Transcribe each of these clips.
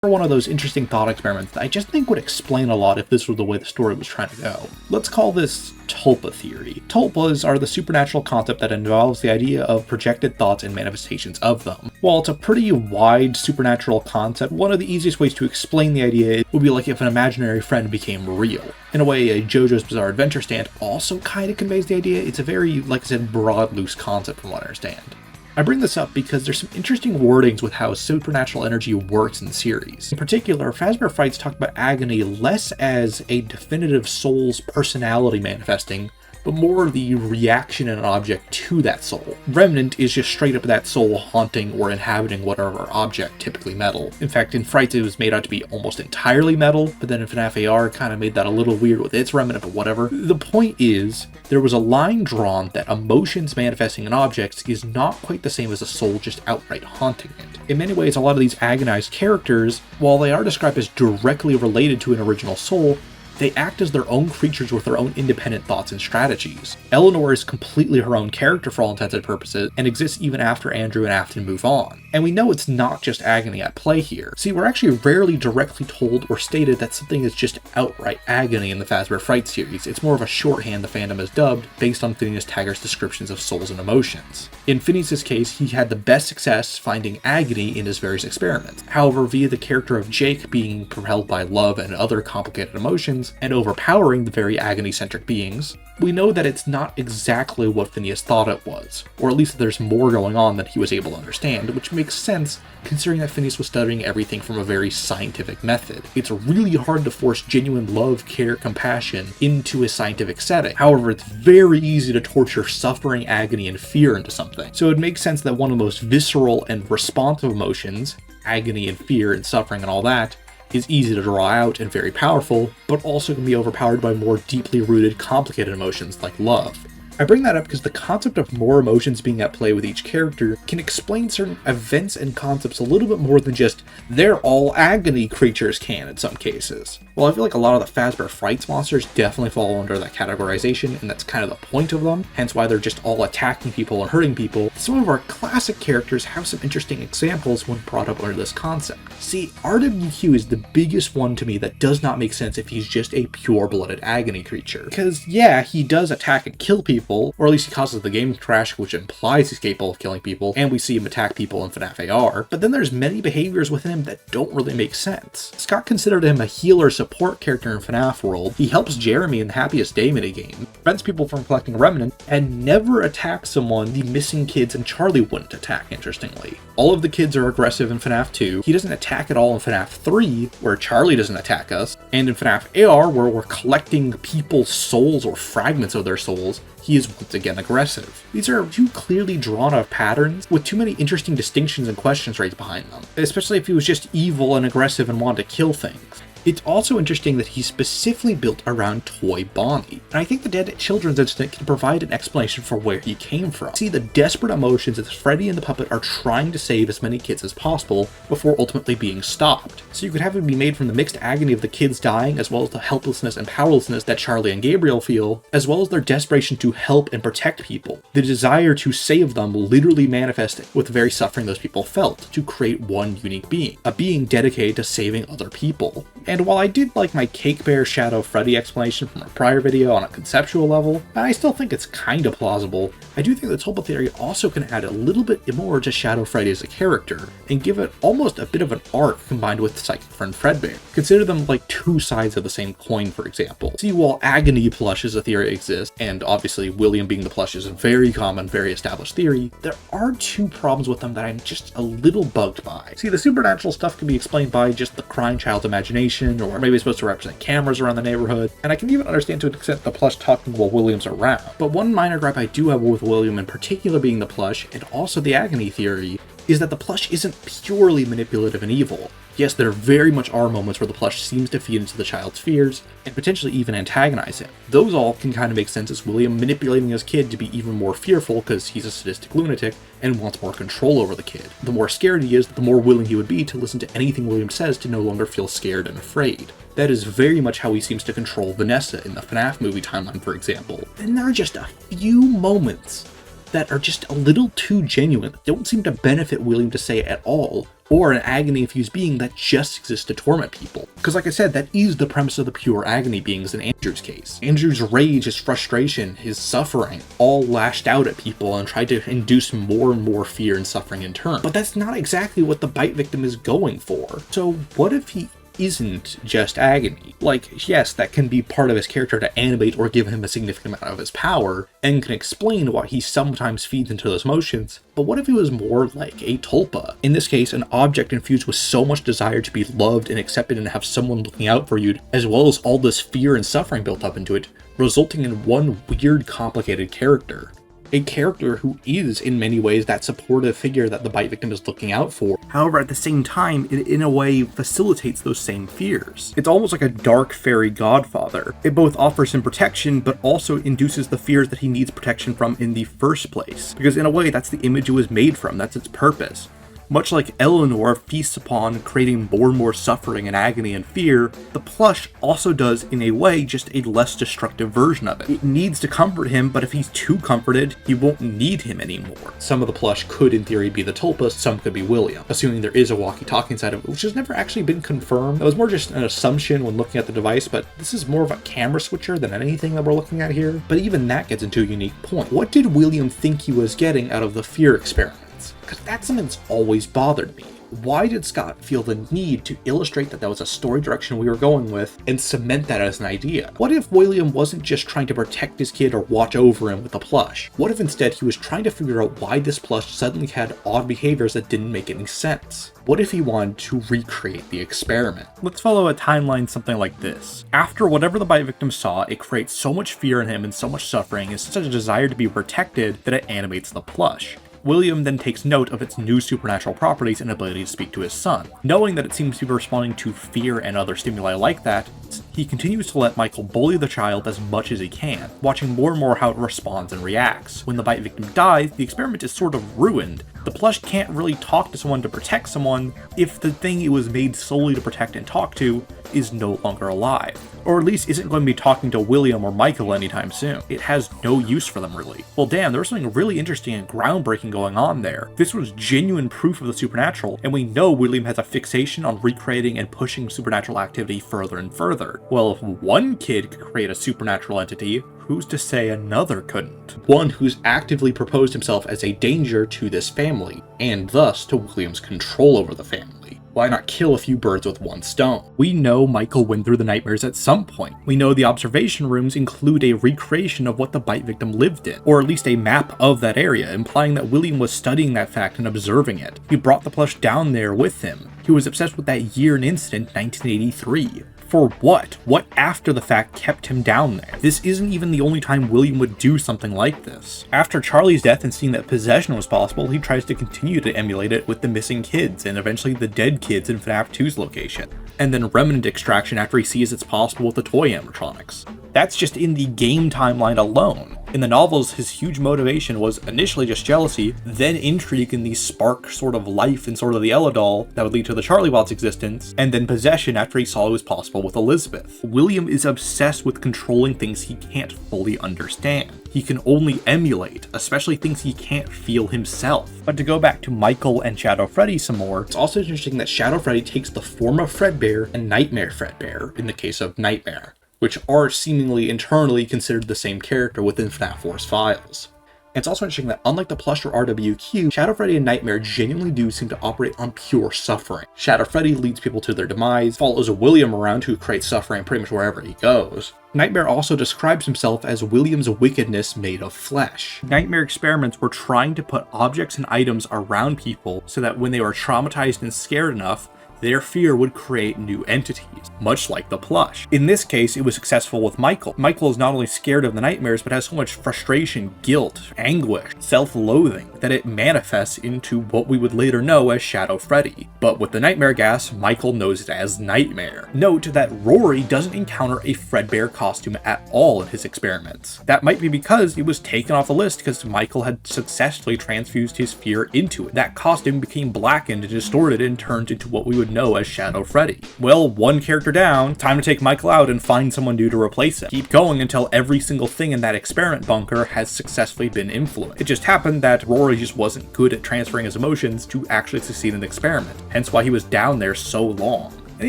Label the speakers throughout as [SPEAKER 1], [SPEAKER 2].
[SPEAKER 1] One of those interesting thought experiments that I just think would explain a lot if this was the way the story was trying to go. Let's call this Tulpa theory. Tulpas are the supernatural concept that involves the idea of projected thoughts and manifestations of them. While it's a pretty wide supernatural concept, one of the easiest ways to explain the idea would be like if an imaginary friend became real. In a way, a JoJo's Bizarre Adventure stand also kind of conveys the idea. It's a very, like I said, broad, loose concept from what I understand. I bring this up because there's some interesting wordings with how supernatural energy works in the series. In particular, Fazbear Frights talk about Agony less as a definitive soul's personality manifesting, but more the reaction in an object to that soul. Remnant is just straight up that soul haunting or inhabiting whatever object, typically metal. In fact, in Frights it was made out to be almost entirely metal, but then in FNaF AR kind of made that a little weird with its Remnant, but whatever. The point is, there was a line drawn that emotions manifesting in objects is not quite the same as a soul just outright haunting it. In many ways, a lot of these agonized characters, while they are described as directly related to an original soul, they act as their own creatures with their own independent thoughts and strategies. Eleanor is completely her own character for all intents and purposes, and exists even after Andrew and Afton move on. And we know it's not just Agony at play here. See, we're actually rarely directly told or stated that something is just outright Agony in the Fazbear Fright series. It's more of a shorthand the fandom has dubbed, based on Phineas Taggart's descriptions of souls and emotions. In Phineas's case, he had the best success finding Agony in his various experiments. However, via the character of Jake being propelled by love and other complicated emotions, and overpowering the very agony-centric beings, we know that it's not exactly what Phineas thought it was, or at least that there's more going on than he was able to understand, which makes sense considering that Phineas was studying everything from a very scientific method. It's really hard to force genuine love, care, compassion into a scientific setting. However, it's very easy to torture suffering, agony, and fear into something. So it makes sense that one of the most visceral and responsive emotions, agony and fear and suffering and all that, is easy to draw out and very powerful, but also can be overpowered by more deeply rooted, complicated emotions like love. I bring that up because the concept of more emotions being at play with each character can explain certain events and concepts a little bit more than just they're all agony creatures can in some cases. Well, I feel like a lot of the Fazbear Frights monsters definitely fall under that categorization, and that's kind of the point of them, hence why they're just all attacking people and hurting people. Some of our classic characters have some interesting examples when brought up under this concept. See, RWQ is the biggest one to me that does not make sense if he's just a pure-blooded agony creature. Because yeah, he does attack and kill people, or at least he causes the game to crash, which implies he's capable of killing people, and we see him attack people in FNaF AR, but then there's many behaviors within him that don't really make sense. Scott considered him a healer support character in FNaF world. He helps Jeremy in the Happiest Day minigame, prevents people from collecting Remnant, and never attacks someone the missing kids and Charlie wouldn't attack, interestingly. All of the kids are aggressive in FNaF 2, he doesn't attack at all in FNaF 3, where Charlie doesn't attack us, and in FNaF AR, where we're collecting people's souls or fragments of their souls, he is once again aggressive. These are two clearly drawn out patterns with too many interesting distinctions and questions raised behind them, especially if he was just evil and aggressive and wanted to kill things. It's also interesting that he's specifically built around Toy Bonnie, and I think the Dead Children's incident can provide an explanation for where he came from. See, the desperate emotions that Freddy and the puppet are trying to save as many kids as possible before ultimately being stopped. So you could have it be made from the mixed agony of the kids dying, as well as the helplessness and powerlessness that Charlie and Gabriel feel, as well as their desperation to help and protect people. The desire to save them literally manifested with the very suffering those people felt to create one unique being, a being dedicated to saving other people. And while I did like my Cake Bear Shadow Freddy explanation from a prior video on a conceptual level, and I still think it's kinda plausible, I do think the Tulpa theory also can add a little bit more to Shadow Freddy as a character, and give it almost a bit of an arc combined with Psychic Friend Fredbear. Consider them like two sides of the same coin, for example. See, while Agony plush as a theory exists, and obviously William being the plush is a very common, very established theory, there are two problems with them that I'm just a little bugged by. See, the supernatural stuff can be explained by just the crying child's imagination, or maybe it's supposed to represent cameras around the neighborhood, and I can even understand to an extent the plush talking while William's around. But one minor gripe I do have with William, in particular being the plush, and also the Agony theory, is that the plush isn't purely manipulative and evil. Yes, there very much are moments where the plush seems to feed into the child's fears, and potentially even antagonize him. Those all can kind of make sense as William manipulating his kid to be even more fearful because he's a sadistic lunatic and wants more control over the kid. The more scared he is, the more willing he would be to listen to anything William says to no longer feel scared and afraid. That is very much how he seems to control Vanessa in the FNaF movie timeline, for example. Then there are just a few moments that are just a little too genuine, that don't seem to benefit William to say at all, or an agony-infused being that just exists to torment people. Because like I said, that is the premise of the pure agony beings in Andrew's case. Andrew's rage, his frustration, his suffering, all lashed out at people and tried to induce more and more fear and suffering in turn. But that's not exactly what the bite victim is going for. So what if he isn't just agony? Like, yes, that can be part of his character to animate or give him a significant amount of his power, and can explain why he sometimes feeds into those emotions, but what if he was more like a tulpa? In this case, an object infused with so much desire to be loved and accepted and have someone looking out for you, as well as all this fear and suffering built up into it, resulting in one weird, complicated character. A character who is, in many ways, that supportive figure that the bite victim is looking out for. However, at the same time, it in a way facilitates those same fears. It's almost like a dark fairy godfather. It both offers him protection, but also induces the fears that he needs protection from in the first place. Because in a way, that's the image it was made from, that's its purpose. Much like Eleanor feasts upon creating more and more suffering and agony and fear, the plush also does, in a way, just a less destructive version of it. It needs to comfort him, but if he's too comforted, he won't need him anymore. Some of the plush could, in theory, be the tulpa, some could be William, assuming there is a walkie-talkie inside of it, which has never actually been confirmed. That was more just an assumption when looking at the device, but this is more of a camera switcher than anything that we're looking at here. But even that gets into a unique point. What did William think he was getting out of the fear experiment? Because that's something that's always bothered me. Why did Scott feel the need to illustrate that was a story direction we were going with and cement that as an idea? What if William wasn't just trying to protect his kid or watch over him with a plush? What if instead he was trying to figure out why this plush suddenly had odd behaviors that didn't make any sense? What if he wanted to recreate the experiment? Let's follow a timeline something like this. After whatever the bite victim saw, it creates so much fear in him and so much suffering and such a desire to be protected that it animates the plush. William then takes note of its new supernatural properties and ability to speak to his son. Knowing that it seems to be responding to fear and other stimuli like that, he continues to let Michael bully the child as much as he can, watching more and more how it responds and reacts. When the bite victim dies, the experiment is sort of ruined. The plush can't really talk to someone to protect someone if the thing it was made solely to protect and talk to is no longer alive. Or at least isn't going to be talking to William or Michael anytime soon. It has no use for them really. Well damn, there was something really interesting and groundbreaking going on there. This was genuine proof of the supernatural, and we know William has a fixation on recreating and pushing supernatural activity further and further. Well, if one kid could create a supernatural entity, who's to say another couldn't? One who's actively proposed himself as a danger to this family, and thus to William's control over the family. Why not kill a few birds with one stone? We know Michael went through the nightmares at some point. We know the observation rooms include a recreation of what the bite victim lived in, or at least a map of that area, implying that William was studying that fact and observing it. He brought the plush down there with him. He was obsessed with that year and incident, 1983. For what? What after the fact kept him down there? This isn't even the only time William would do something like this. After Charlie's death and seeing that possession was possible, he tries to continue to emulate it with the missing kids and eventually the dead kids in FNaF 2's location. And then remnant extraction after he sees it's possible with the toy animatronics. That's just in the game timeline alone. In the novels, his huge motivation was initially just jealousy, then intrigue in the spark sort of life and sort of the Ella doll that would lead to the Charlie Bot's existence, and then possession after he saw it was possible with Elizabeth. William is obsessed with controlling things he can't fully understand. He can only emulate, especially things he can't feel himself. But to go back to Michael and Shadow Freddy some more, it's also interesting that Shadow Freddy takes the form of Fredbear and Nightmare Fredbear in the case of Nightmare, which are seemingly internally considered the same character within FNaF 4's files. And it's also interesting that unlike the plush or RWQ, Shadow Freddy and Nightmare genuinely do seem to operate on pure suffering. Shadow Freddy leads people to their demise, follows William around who creates suffering pretty much wherever he goes. Nightmare also describes himself as William's wickedness made of flesh. Nightmare experiments were trying to put objects and items around people so that when they were traumatized and scared enough, their fear would create new entities, much like the plush. In this case, it was successful with Michael. Michael is not only scared of the nightmares, but has so much frustration, guilt, anguish, self-loathing that it manifests into what we would later know as Shadow Freddy. But with the nightmare gas, Michael knows it as Nightmare. Note that Rory doesn't encounter a Fredbear costume at all in his experiments. That might be because it was taken off the list because Michael had successfully transfused his fear into it. That costume became blackened and distorted and turned into what we would would know as Shadow Freddy. Well, one character down, time to take Michael out and find someone new to replace him. Keep going until every single thing in that experiment bunker has successfully been influenced. It just happened that Rory just wasn't good at transferring his emotions to actually succeed in the experiment, hence why he was down there so long. And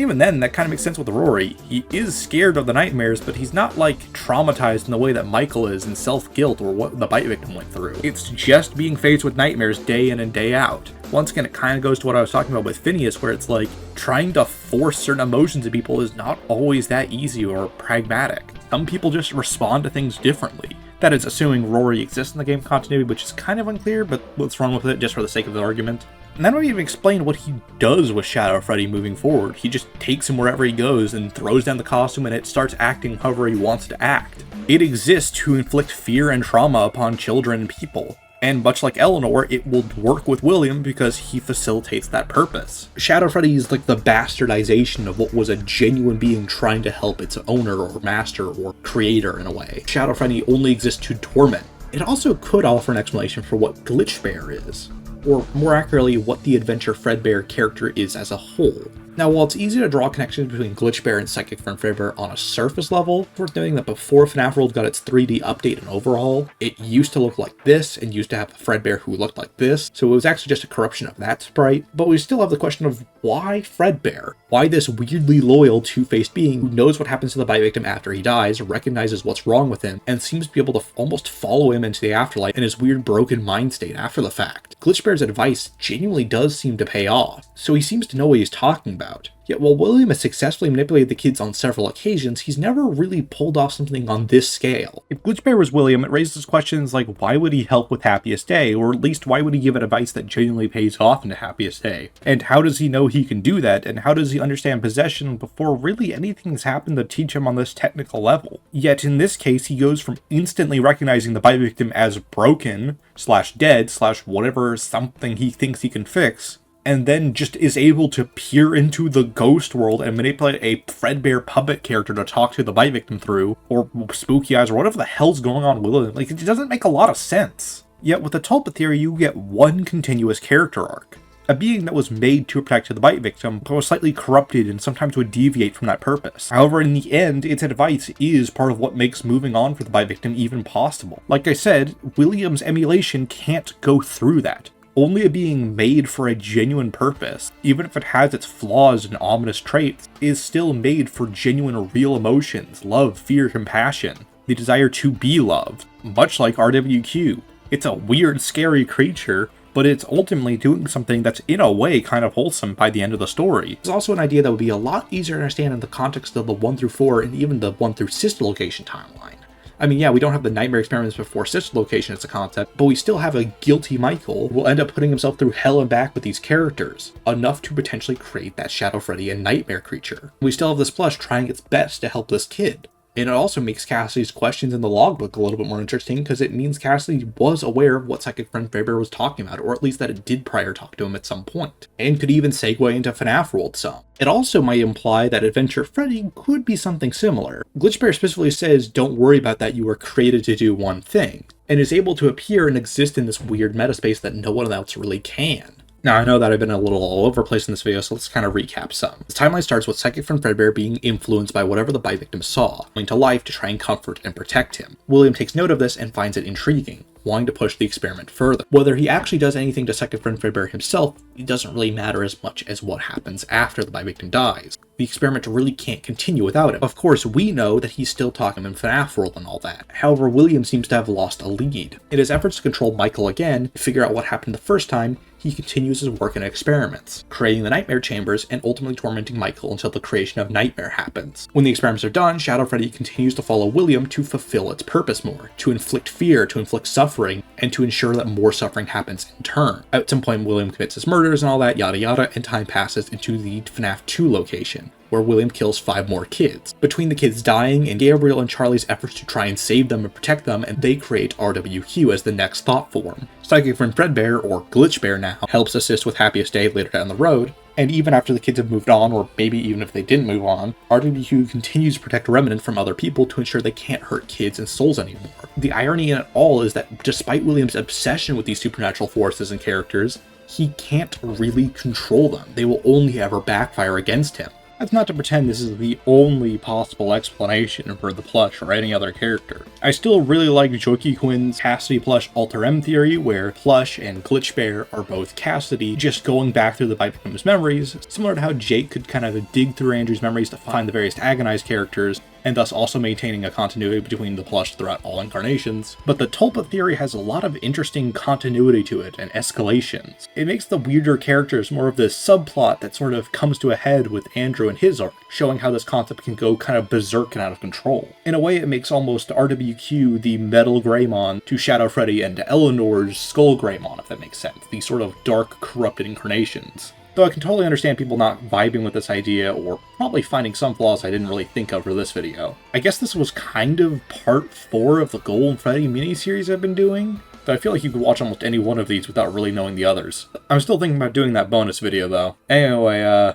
[SPEAKER 1] even then, that kind of makes sense with Rory. He is scared of the nightmares, but he's not like traumatized in the way that Michael is in self-guilt or what the bite victim went through. It's just being faced with nightmares day in and day out. Once again, it kind of goes to what I was talking about with Phineas, where it's like trying to force certain emotions in people is not always that easy or pragmatic. Some people just respond to things differently. That is assuming Rory exists in the game continuity, which is kind of unclear, but let's run with it just for the sake of the argument. And then we even explain what he does with Shadow Freddy moving forward. He just takes him wherever he goes and throws down the costume and it starts acting however he wants to act. It exists to inflict fear and trauma upon children and people. And much like Eleanor, it will work with William because he facilitates that purpose. Shadow Freddy is like the bastardization of what was a genuine being trying to help its owner or master or creator in a way. Shadow Freddy only exists to torment. It also could offer an explanation for what Glitchbear is, or more accurately, what the Adventure Fredbear character is as a whole. Now, while it's easy to draw connections between Glitchbear and Psychic Friend Fredbear on a surface level, it's worth noting that before FNaF World got its 3D update and overhaul, it used to look like this, and used to have a Fredbear who looked like this, so it was actually just a corruption of that sprite. But we still have the question of why Fredbear? Why this weirdly loyal, two-faced being who knows what happens to the bite victim after he dies, recognizes what's wrong with him, and seems to be able to almost follow him into the afterlife in his weird broken mind state after the fact. Glitchbear's advice genuinely does seem to pay off, so he seems to know what he's talking about. Yet while William has successfully manipulated the kids on several occasions, he's never really pulled off something on this scale. If Glitchbear was William, it raises questions like why would he help with Happiest Day, or at least why would he give advice that genuinely pays off into Happiest Day? And how does he know he can do that, and how does he understand possession before really anything's happened to teach him on this technical level? Yet in this case, he goes from instantly recognizing the bite victim as broken, / dead, / whatever something he thinks he can fix, and then just is able to peer into the ghost world and manipulate a Fredbear puppet character to talk to the bite victim through, or spooky eyes, or whatever the hell's going on with it. Like, it doesn't make a lot of sense. Yet with the Tulpa theory, you get one continuous character arc. A being that was made to protect the bite victim, but was slightly corrupted and sometimes would deviate from that purpose. However, in the end, its advice is part of what makes moving on for the bite victim even possible. Like I said, William's emulation can't go through that. Only a being made for a genuine purpose, even if it has its flaws and ominous traits, is still made for genuine real emotions, love, fear, compassion, the desire to be loved, much like RWQ. It's a weird, scary creature, but it's ultimately doing something that's in a way kind of wholesome by the end of the story. It's also an idea that would be a lot easier to understand in the context of the 1 through 4 and even the 1 through Sister Location timeline. I mean, yeah, we don't have the nightmare experiments before Sister Location as a concept, but we still have a guilty Michael who will end up putting himself through hell and back with these characters, enough to potentially create that Shadow Freddy and nightmare creature. We still have this plush trying its best to help this kid. And it also makes Cassidy's questions in the logbook a little bit more interesting because it means Cassidy was aware of what Psychic Friend Fredbear was talking about, or at least that it did prior talk to him at some point, and could even segue into FNaF World some. It also might imply that Adventure Freddy could be something similar. Glitchbear specifically says, don't worry about that, you were created to do one thing, and is able to appear and exist in this weird metaspace that no one else really can. Now, I know that I've been a little all over the place in this video, so let's kind of recap some. This timeline starts with Psychic Friend Fredbear being influenced by whatever the bite victim saw, coming to life to try and comfort and protect him. William takes note of this and finds it intriguing, wanting to push the experiment further. Whether he actually does anything to Psychic Friend Fredbear himself, it doesn't really matter as much as what happens after the bite victim dies. The experiment really can't continue without him. Of course, we know that he's still talking in FNaF World and all that. However, William seems to have lost a lead. In his efforts to control Michael again, to figure out what happened the first time, he continues his work in experiments, creating the nightmare chambers and ultimately tormenting Michael until the creation of Nightmare happens. When the experiments are done, Shadow Freddy continues to follow William to fulfill its purpose more, to inflict fear, to inflict suffering, and to ensure that more suffering happens in turn. At some point, William commits his murders and all that, yada yada, and time passes into the FNaF 2 location, where William kills 5 more kids. Between the kids dying and Gabriel and Charlie's efforts to try and save them and protect them, and they create RWQ as the next thought form. Psychic Friend Fredbear, or Glitchbear now, helps assist with Happiest Day later down the road, and even after the kids have moved on, or maybe even if they didn't move on, RWQ continues to protect Remnant from other people to ensure they can't hurt kids and souls anymore. The irony in it all is that despite William's obsession with these supernatural forces and characters, he can't really control them. They will only ever backfire against him. That's not to pretend this is the only possible explanation for the plush or any other character. I still really like Joki Quinn's Cassidy plush Alter M theory, where Plush and Glitchbear are both Cassidy, just going back through the Bite Victim's memories, similar to how Jake could kind of dig through Andrew's memories to find the various Agonized characters, and thus also maintaining a continuity between the plush throughout all incarnations. But the Tulpa theory has a lot of interesting continuity to it and escalations. It makes the weirder characters more of this subplot that sort of comes to a head with Andrew and his arc, showing how this concept can go kind of berserk and out of control. In a way, it makes almost RWQ the Metal Greymon to Shadow Freddy and Eleanor's Skull Greymon, if that makes sense. These sort of dark, corrupted incarnations. Though I can totally understand people not vibing with this idea, or probably finding some flaws I didn't really think of for this video. I guess this was kind of part 4 of the Golden Freddy miniseries I've been doing, but I feel like you could watch almost any one of these without really knowing the others. I'm still thinking about doing that bonus video though. Anyway,